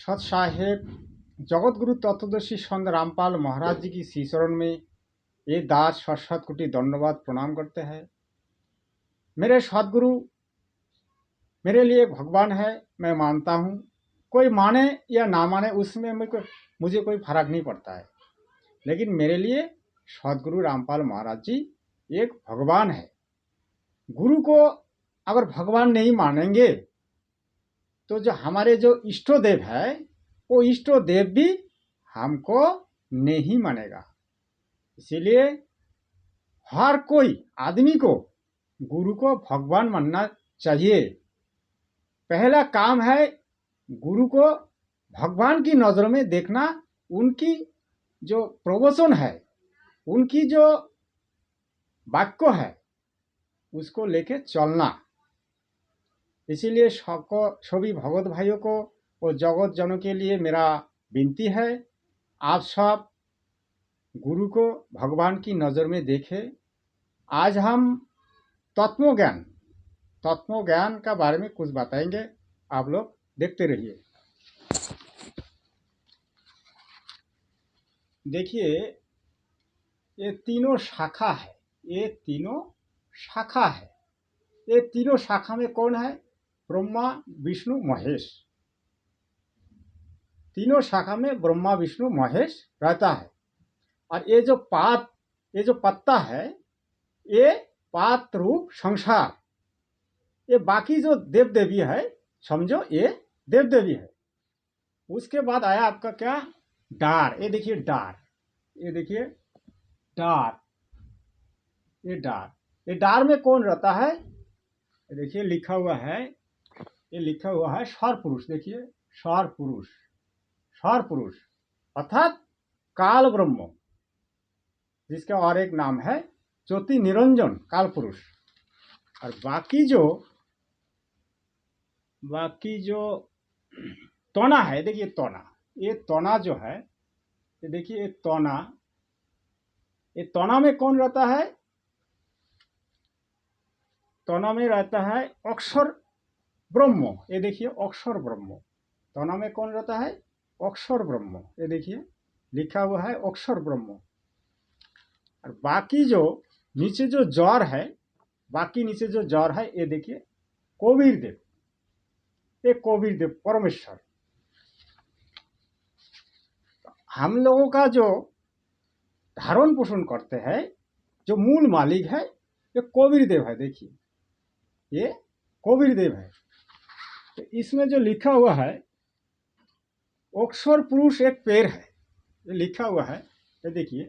सत साहेब जगतगुरु तत्वदर्शी संत रामपाल महाराज जी की श्री चरण में ये दास शत कोटि धन्यवाद प्रणाम करते हैं। मेरे सदगुरु मेरे लिए भगवान है, मैं मानता हूँ। कोई माने या ना माने उसमें मुझे कोई फर्क नहीं पड़ता है, लेकिन मेरे लिए सदगुरु रामपाल महाराज जी एक भगवान है। गुरु को अगर भगवान नहीं मानेंगे तो जो हमारे जो इष्ट देव है वो इष्ट देव भी हमको नहीं मानेगा। इसीलिए हर कोई आदमी को गुरु को भगवान मानना चाहिए। पहला काम है गुरु को भगवान की नज़रों में देखना, उनकी जो प्रवचन है, उनकी जो वाक्य है उसको लेके चलना। इसीलिए सभी भगवत भाइयों को और जगत जनों के लिए मेरा विनती है, आप सब गुरु को भगवान की नज़र में देखें। आज हम तत्व ज्ञान का बारे में कुछ बताएंगे, आप लोग देखते रहिए। देखिए, ये तीनों शाखा है, ये तीनों शाखा में कौन है? ब्रह्मा विष्णु महेश। तीनों शाखा में ब्रह्मा विष्णु महेश रहता है। और ये जो पत्ता है, ये पात रूप संसार। ये बाकी जो देव देवी है, समझो ये देव देवी है। उसके बाद आया आपका क्या? डार। ये देखिए डार, ये देखिए डार, ये डार में कौन रहता है? ये देखिए लिखा हुआ है, ये लिखा हुआ है सौर पुरुष। देखिए सौर पुरुष अर्थात काल ब्रह्म, जिसका और एक नाम है ज्योति निरंजन काल पुरुष। और बाकी जो तोना है, देखिए तोना, ये तोना जो है, ये देखिए ये तोना में कौन रहता है? तोना में रहता है अक्षर ब्रह्म। ये देखिए अक्षर ब्रह्म। तोना में कौन रहता है? अक्षर ब्रह्म। ये देखिए लिखा हुआ है अक्षर ब्रह्म। और बाकी जो नीचे जो जड़ है, ये देखिए कबीर देव, ये कबीर देव परमेश्वर। हम लोगों का जो धारण पोषण करते हैं, जो मूल मालिक है, ये कबीर देव है। देखिए ये कबीर देव है। तो इसमें जो लिखा हुआ है अक्षर पुरुष एक पेड़ है, ये लिखा हुआ है। ये देखिए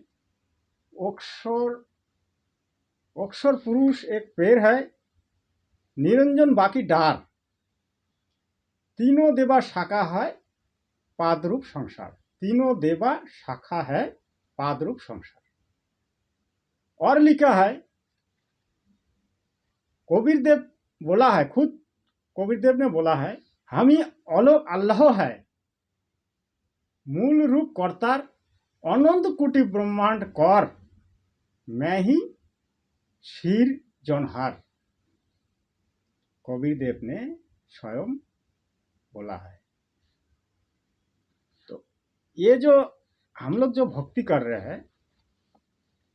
अक्षर पुरुष एक पेड़ है, निरंजन बाकी डार। तीनों देवा शाखा है पादरूप संसार। तीनों देवा शाखा है पादरूप संसार। और लिखा है, कबीर देव बोला है, खुद कबीर देव ने बोला है, हम ही अलोक अल्लाह है, मूल रूप कर्तार, अनंत कोटि ब्रह्मांड कर, मैं ही शीर जनहार। कबीर देव ने स्वयं बोला है। तो ये जो हम लोग जो भक्ति कर रहे हैं,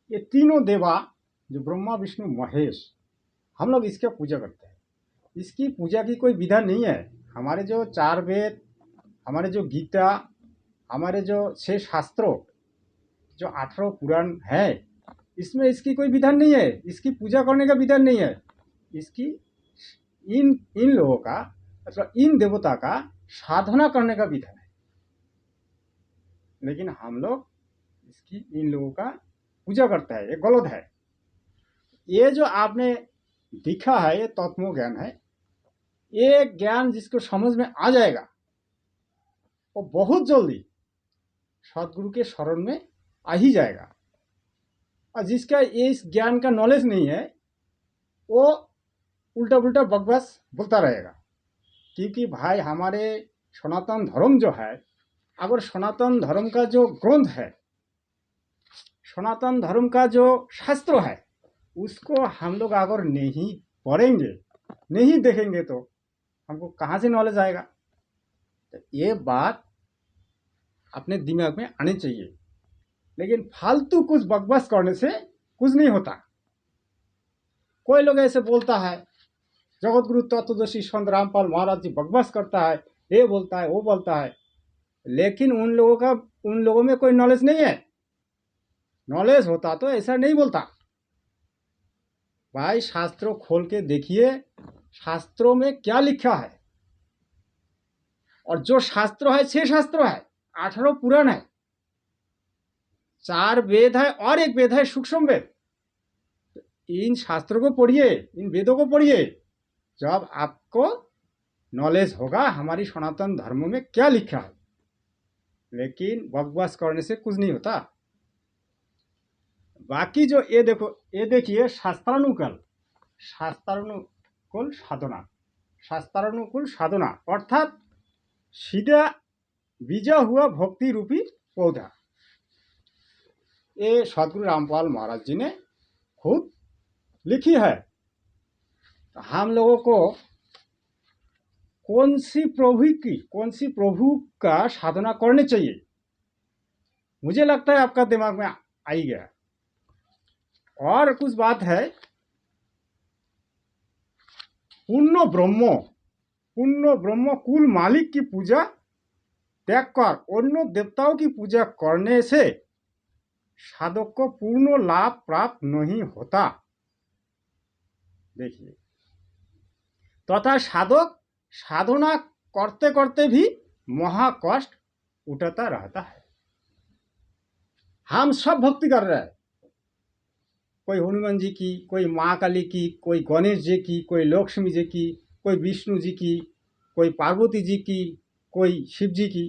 ये तीनों देवा जो ब्रह्मा विष्णु महेश, हम लोग इसका पूजा करते हैं। इसकी पूजा की कोई विधान नहीं है। हमारे जो 4 वेद, हमारे जो गीता, हमारे जो 6 शास्त्रों, जो 18 पुराण है, इसमें इसकी कोई विधान नहीं है। इसकी पूजा करने का विधान नहीं है। इसकी इन लोगों का, मतलब इन देवता का साधना करने का विधान है। लेकिन हम लोग इसकी इन लोगों का पूजा करते हैं, ये गलत है। ये जो आपने दिखा है, ये तत्व ज्ञान है। ये ज्ञान जिसको समझ में आ जाएगा वो बहुत जल्दी सदगुरु के शरण में आ ही जाएगा। और जिसका ये इस ज्ञान का नॉलेज नहीं है, वो उल्टा पुल्टा बकवास बोलता रहेगा। क्योंकि भाई हमारे सनातन धर्म जो है, अगर सनातन धर्म का जो ग्रंथ है, सनातन धर्म का जो शास्त्र है, उसको हम लोग अगर नहीं पढ़ेंगे, नहीं देखेंगे, तो हमको कहाँ से नॉलेज आएगा? तो ये बात अपने दिमाग में आने चाहिए। लेकिन फालतू कुछ बकवास करने से कुछ नहीं होता। कोई लोग ऐसे बोलता है, जगत गुरु तत्वदर्शी संत रामपाल महाराज जी बकवास करता है, ये बोलता है वो बोलता है, लेकिन उन लोगों में कोई नॉलेज नहीं है। नॉलेज होता तो ऐसा नहीं बोलता। भाई शास्त्रों खोल के देखिए, शास्त्रों में क्या लिखा है। और जो शास्त्र है 6 शास्त्र है, 18 पुराण है, 4 वेद है और एक वेद है सूक्ष्म वेद। इन शास्त्रों को पढ़िए, इन वेदों को पढ़िए, जब आपको नॉलेज होगा हमारी सनातन धर्म में क्या लिखा है। लेकिन बकवास करने से कुछ नहीं होता। बाकी जो ये देखो, ये देखिए शास्त्रानुकूल साधना, शास्त्रानुकूल साधना अर्थात सीधा बीजा हुआ भक्ति रूपी पौधा, ये सदगुरु रामपाल महाराज जी ने खुद लिखी है। तो हम लोगों को कौन सी प्रभु का साधना करनी चाहिए, मुझे लगता है आपका दिमाग में आ ही गया। और कुछ बात है, पूर्ण ब्रह्म कुल मालिक की पूजा त्याग कर अन्य देवताओं की पूजा करने से साधक को पूर्ण लाभ प्राप्त नहीं होता। देखिए, तथा साधक साधना करते करते भी महाकष्ट उठाता रहता है। हम सब भक्ति कर रहे हैं, कोई हनुमान जी की, कोई माँ काली की, कोई गणेश जी की, कोई लक्ष्मी जी की, कोई विष्णु जी की, कोई पार्वती जी की, कोई शिव जी की।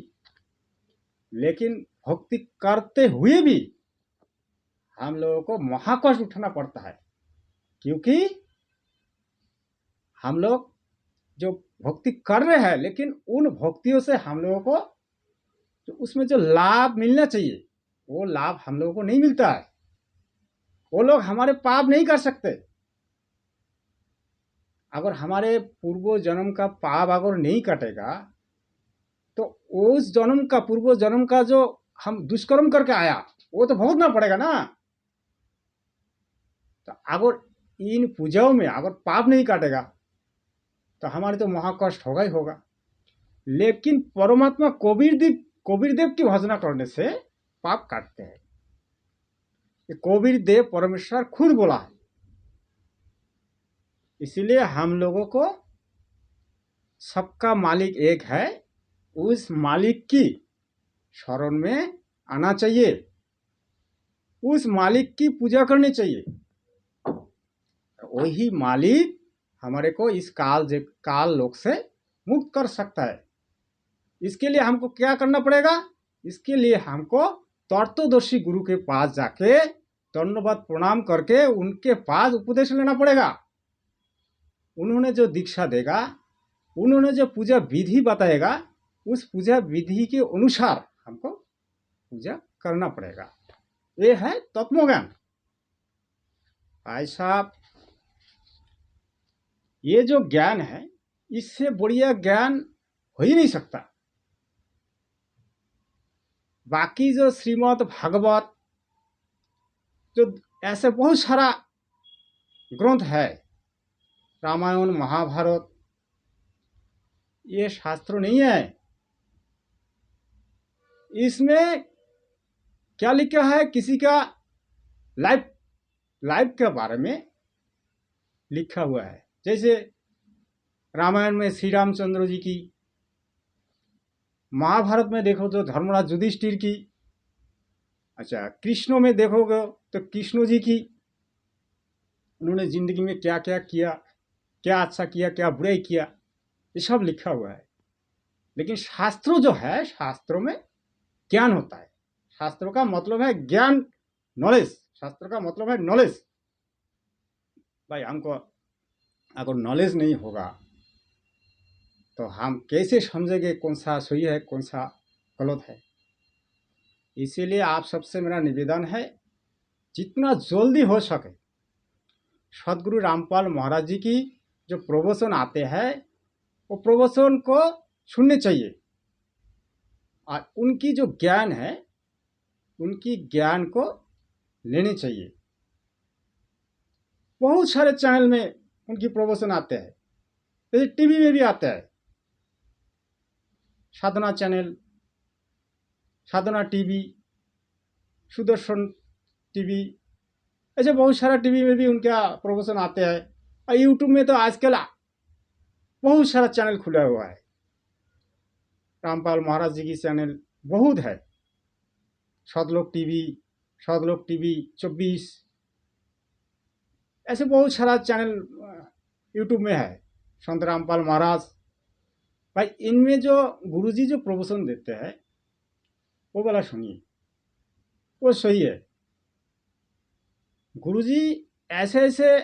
लेकिन भक्ति करते हुए भी हम लोगों को महाकष्ट उठाना पड़ता है, क्योंकि हम लोग जो भक्ति कर रहे हैं, लेकिन उन भक्तियों से हम लोगों को जो उसमें जो लाभ मिलना चाहिए वो लाभ हम लोगों को नहीं मिलता है। वो लोग हमारे पाप नहीं कर सकते। अगर हमारे पूर्व जन्म का पाप अगर नहीं कटेगा तो उस जन्म का, पूर्व जन्म का जो हम दुष्कर्म करके आया वो तो भुगतना पड़ेगा ना। तो अगर इन पूजाओं में अगर पाप नहीं काटेगा तो हमारे तो महाकष्ट होगा ही होगा। लेकिन परमात्मा कबीर देव की भजना करने से पाप काटते हैं। कबीर देव परमेश्वर खुद बोला है। इसीलिए हम लोगों को सबका मालिक एक है, उस मालिक की शरण में आना चाहिए, उस मालिक की पूजा करनी चाहिए। वही मालिक हमारे को इस काल लोक से मुक्त कर सकता है। इसके लिए हमको क्या करना पड़ेगा? इसके लिए हमको तत्वदर्शी गुरु के पास जाके दंडवत प्रणाम करके उनके पास उपदेश लेना पड़ेगा। उन्होंने जो दीक्षा देगा, उन्होंने जो पूजा विधि बताएगा, उस पूजा विधि के अनुसार हमको पूजा करना पड़ेगा। ये है तत्वज्ञान। भाई साहब, ये जो ज्ञान है, इससे बढ़िया ज्ञान हो ही नहीं सकता। बाकी जो श्रीमद् भागवत, जो ऐसे बहुत सारा ग्रंथ है, रामायण महाभारत, ये शास्त्र नहीं है। इसमें क्या लिखा है? किसी का लाइफ के बारे में लिखा हुआ है। जैसे रामायण में श्री रामचंद्र जी की, महाभारत में देखो तो धर्मराज युधिष्ठिर की, अच्छा कृष्ण में देखोगे तो कृष्ण जी की, उन्होंने जिंदगी में क्या क्या किया, क्या अच्छा किया, क्या बुराई किया, ये सब लिखा हुआ है। लेकिन शास्त्रों जो है, शास्त्रों में ज्ञान होता है। शास्त्रों का मतलब है ज्ञान, नॉलेज। शास्त्र का मतलब है नॉलेज। भाई हमको अगर नॉलेज नहीं होगा तो हम कैसे समझेंगे कौन सा सही है, कौन सा गलत है। इसीलिए आप सबसे मेरा निवेदन है, जितना जल्दी हो सके सदगुरु रामपाल महाराज जी की जो प्रवचन आते हैं, वो प्रवचन को सुनने चाहिए और उनकी जो ज्ञान है, उनकी ज्ञान को लेनी चाहिए। बहुत सारे चैनल में उनकी प्रवचन आते हैं, जैसे टीवी में भी आता है, साधना चैनल, साधना टीवी, सुदर्शन टीवी, ऐसे बहुत सारा टीवी में भी उनका प्रवचन आते हैं। और यूट्यूब में तो आजकल बहुत सारा चैनल खुला हुआ है, रामपाल महाराज जी की चैनल बहुत है, सतलोक टीवी 24, ऐसे बहुत सारा चैनल यूट्यूब में है। संत रामपाल महाराज भाई, इनमें जो गुरुजी जो प्रवचन देते हैं वो वाला सुनिए, वो सही है। गुरुजी ऐसे ऐसे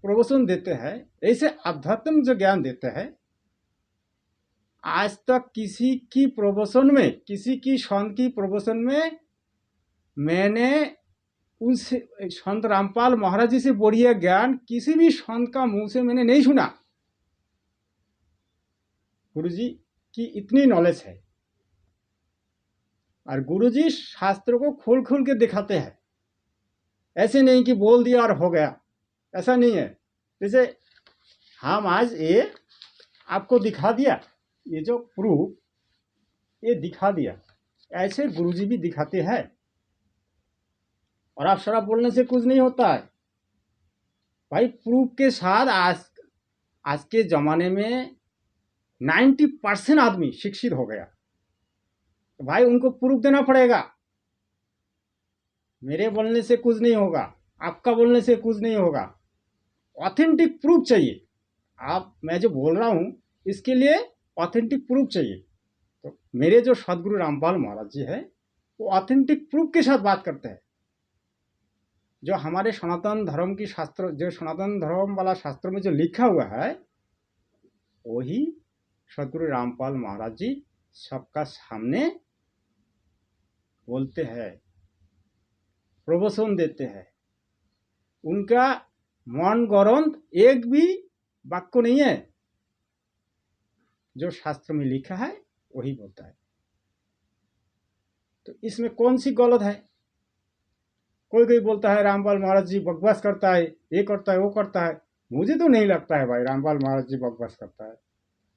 प्रवचन देते हैं, ऐसे आध्यात्म जो ज्ञान देते हैं, आज तक किसी की प्रवचन में, किसी की संत की प्रवचन में मैंने उस संत रामपाल महाराज जी से बढ़िया ज्ञान किसी भी संत का मुंह से मैंने नहीं सुना। गुरुजी की इतनी नॉलेज है, और गुरुजी शास्त्रों को खोल खोल के दिखाते हैं, ऐसे नहीं कि बोल दिया और हो गया, ऐसा नहीं है। जैसे हम आज ये आपको दिखा दिया, ये जो प्रूफ ये दिखा दिया, ऐसे गुरुजी भी दिखाते हैं। और आप शराब बोलने से कुछ नहीं होता है भाई, प्रूफ के साथ। आज के जमाने में 90% आदमी शिक्षित हो गया, तो भाई उनको प्रूफ देना पड़ेगा। मेरे बोलने से कुछ नहीं होगा, आपका बोलने से कुछ नहीं होगा, ऑथेंटिक प्रूफ चाहिए। मैं जो बोल रहा हूं इसके लिए ऑथेंटिक प्रूफ चाहिए। तो मेरे जो सदगुरु रामपाल महाराज जी है, वो ऑथेंटिक प्रूफ के साथ बात करते हैं। जो हमारे सनातन धर्म की शास्त्र, जो सनातन धर्म वाला शास्त्र में जो लिखा हुआ है, वही सदगुरु रामपाल महाराज जी सबका सामने बोलते हैं, प्रवचन देते हैं। उनका मन गौरंत एक भी वाक्य नहीं है, जो शास्त्र में लिखा है वही बोलता है। तो इसमें कौन सी गलत है? कोई बोलता है रामपाल महाराज जी बकवास करता है, ये करता है, वो करता है। मुझे तो नहीं लगता है भाई रामपाल महाराज जी बकवास करता है।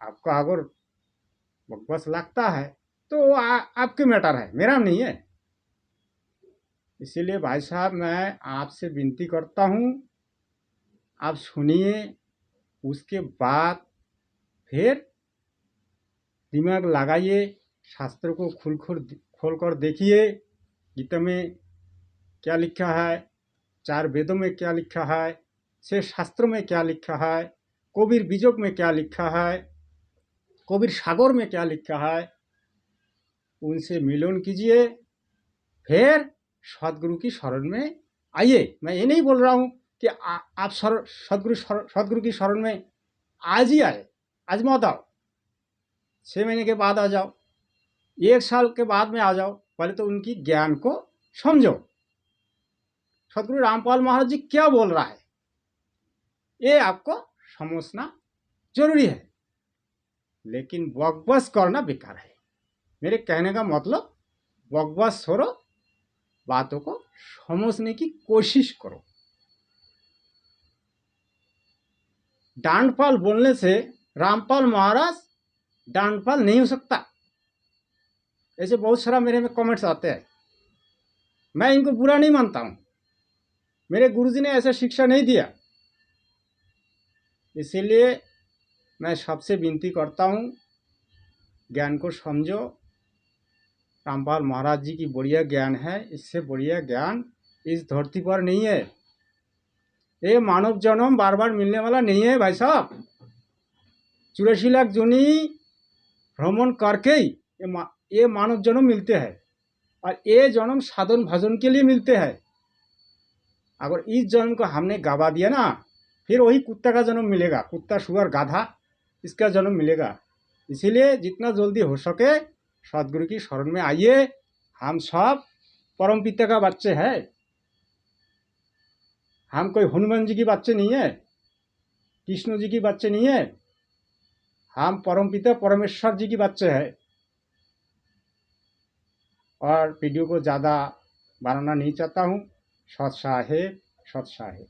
आपका अगर बकवास लगता है तो आपके मैटर है, मेरा नहीं है। इसीलिए भाई साहब, मैं आपसे विनती करता हूँ, आप सुनिए, उसके बाद फिर दिमाग लगाइए, शास्त्रों को खोल कर देखिए, गीता में क्या लिखा है, 4 वेदों में क्या लिखा है, 6 शास्त्रों में क्या लिखा है, कबीर बीजक में क्या लिखा है, कबीर सागर में क्या लिखा है, उनसे मिलन कीजिए, फिर सदगुरु की शरण में आइए। मैं ये नहीं बोल रहा हूँ कि आप सदगुरु की शरण में आज ही आए, आज मत आओ, 6 महीने के बाद आ जाओ, 1 साल के बाद में आ जाओ, पहले तो उनकी ज्ञान को समझो। सदगुरु रामपाल महाराज जी क्या बोल रहा है ये आपको समझना जरूरी है। लेकिन बकवास करना बेकार है। मेरे कहने का मतलब, बकवास छोड़ो, बातों को समझने की कोशिश करो। डांडपाल बोलने से रामपाल महाराज डांडपाल नहीं हो सकता, ऐसे बहुत सारा मेरे में कमेंट्स आते हैं। मैं इनको बुरा नहीं मानता हूं, मेरे गुरुजी ने ऐसा शिक्षा नहीं दिया। इसीलिए मैं सबसे विनती करता हूं, ज्ञान को समझो। रामपाल महाराज जी की बढ़िया ज्ञान है, इससे बढ़िया ज्ञान इस धरती पर नहीं है। ये मानव जन्म बार बार मिलने वाला नहीं है भाई साहब। 84 लाख जोनी भ्रमण करके ही ये मानव जन्म मिलते हैं, और ये जन्म साधन भजन के लिए मिलते हैं। अगर इस जन्म को हमने गवा दिया ना, फिर वही कुत्ता का जन्म मिलेगा, कुत्ता सुअर गाधा, इसका जन्म मिलेगा। इसीलिए जितना जल्दी हो सके सदगुरु की शरण में आइए। हम सब परम पिता का बच्चे हैं, हम कोई हनुमान जी की बच्चे नहीं है, कृष्ण जी की बच्चे नहीं है, हम परम पिता परमेश्वर जी की बच्चे हैं। और वीडियो को ज़्यादा बनाना नहीं चाहता हूँ। सत साहेब, सत साहेब।